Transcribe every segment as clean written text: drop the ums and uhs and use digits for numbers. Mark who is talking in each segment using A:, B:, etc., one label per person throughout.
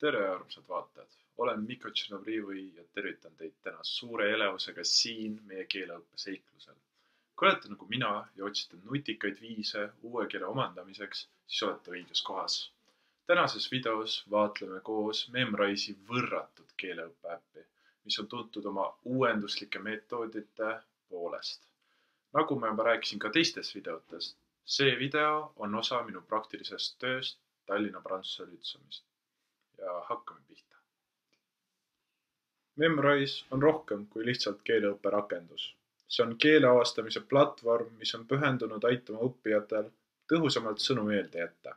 A: Tere, armsad vaatajad! Olen Mikko Tšernovrivi ja tervitan teid täna suure elevusega siin meie keeleõppe seiklusel. Kui olete nagu mina ja otsite nutikaid viise uue keele omandamiseks, siis olete õiges kohas. Tänases videos vaatleme koos Memrise'i võrratud keeleõppeäppi, mis on tuntud oma uuenduslike metoodite poolest. Nagu ma juba rääkisin ka teistes videotes, see video on osa minu praktilisest tööst Tallinna Prantsuse Lütseumis. Ja hakkame pihta. Memrise on rohkem kui lihtsalt keeleõppe rakendus. See on keele avastamise platvorm, mis on pühendunud aitama õppijatel tõhusamalt sõnu meelde jätta.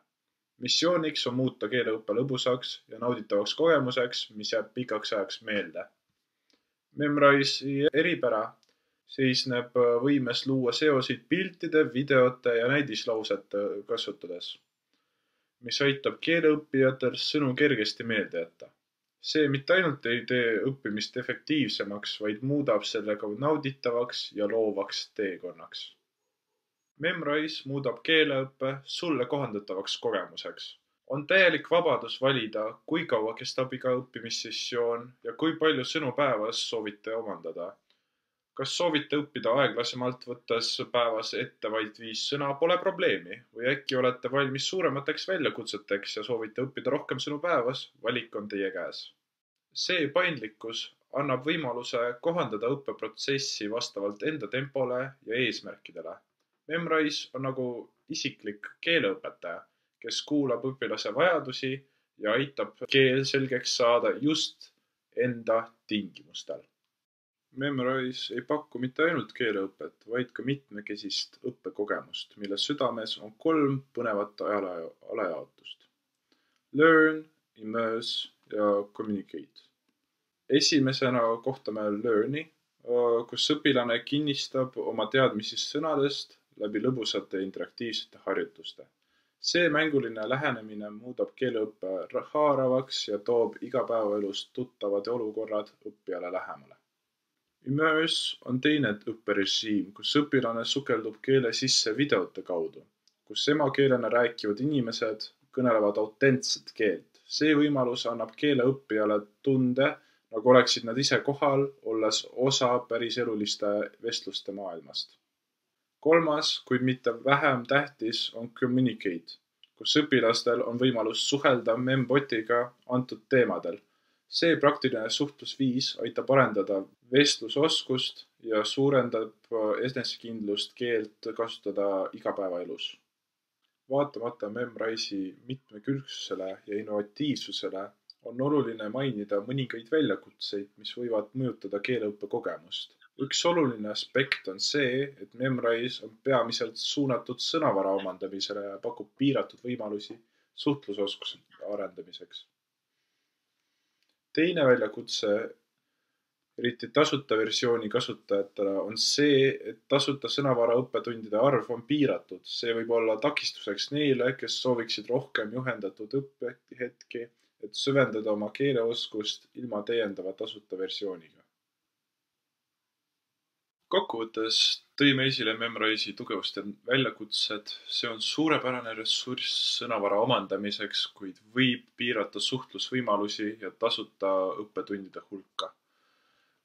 A: Missiooniks on muuta keeleõppe lõbusaks ja nauditavaks kogemuseks, mis jääb pikaks ajaks meelde. Memrise'i eripära seisneb võimes luua seoseid piltide, videote ja näidislausete kasutades, mis aitab keeleõppijatel sõnu kergesti meelde jätta. See mitte ainult ei tee õppimist efektiivsemaks, vaid muudab sellega nauditavaks ja loovaks teekonnaks. Memrise muudab keeleõppe sulle kohandatavaks kogemuseks. On täielik vabadus valida, kui kaua kestab iga õppimissessioon ja kui palju sõnu päevas soovite omandada. Kas soovite õppida aeglasemalt, võttes päevas ette vaid 5 sõna, pole probleemi, või äkki olete valmis suuremateks väljakutseteks ja soovite õppida rohkem sõnu päevas, valik on teie käes. See paindlikkus annab võimaluse kohandada õppeprotsessi vastavalt enda tempole ja eesmärkidele. Memrise on nagu isiklik keeleõpetaja, kes kuulab õpilase vajadusi ja aitab keel selgeks saada just enda tingimustel. Memrise ei paku mitte ainult keeleõpet, vaid ka mitmekesist õppekogemust, mille südames on 3 põnevat alajaotust. Learn, immerse ja communicate. Esimesena kohtame learn'i, kus õpilane kinnistab oma teadmisi sõnadest läbi lõbusate interaktiivsete harjutuste. See mänguline lähenemine muudab keeleõppe haaravaks ja toob igapäevaelust tuttavad olukorrad õppijale lähemale. Immerse on teine õpperežiim, kus õpilane sukeldub keele sisse videote kaudu, kus emakeelena rääkivad inimesed kõnelevad autentset keelt. See võimalus annab keeleõppijale tunde, nagu oleksid nad ise kohal, olles osa päris eluliste vestluste maailmast. Kolmas, kuid mitte vähem tähtis, on communicate, kus õpilastel on võimalus suhelda membotiga antud teemadel. See praktiline suhtlusviis aitab arendada vestlusoskust ja suurendab enesekindlust keelt kasutada igapäevaelus. Vaatamata Memrise'i mitmekülgsusele ja innovatiivsusele on oluline mainida mõningaid väljakutseid, mis võivad mõjutada keeleõppe kogemust. Üks oluline aspekt on see, et Memrise on peamiselt suunatud sõnavara omandamisele ja pakub piiratud võimalusi suhtlusoskuse arendamiseks. Teine väljakutse, eriti tasuta versiooni kasutajatele, on see, et tasuta sõnavara õppetundide arv on piiratud. See võib olla takistuseks neile, kes sooviksid rohkem juhendatud õppehetki, et süvendada oma keeleoskust ilma täiendava tasuta versiooniga. Kokkuvõttes tõime esile Memrise'i tugevust ja väljakutsed. See on suurepärane ressurss sõnavara omandamiseks, kuid võib piirata suhtlusvõimalusi ja tasuta õppetundide hulka.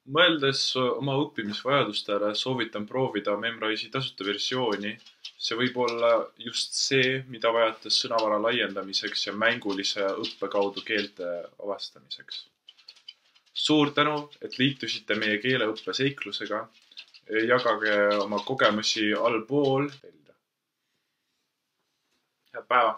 A: Mõeldes oma õppimisvajadustele soovitan proovida Memrise'i tasuta versiooni. See võib olla just see, mida vajate sõnavara laiendamiseks ja mängulise õppe kaudu keelte avastamiseks. Suur tänu, et liitusite meie keeleõppe seiklusega. Jagage oma kogemusi allpool. Head päeva!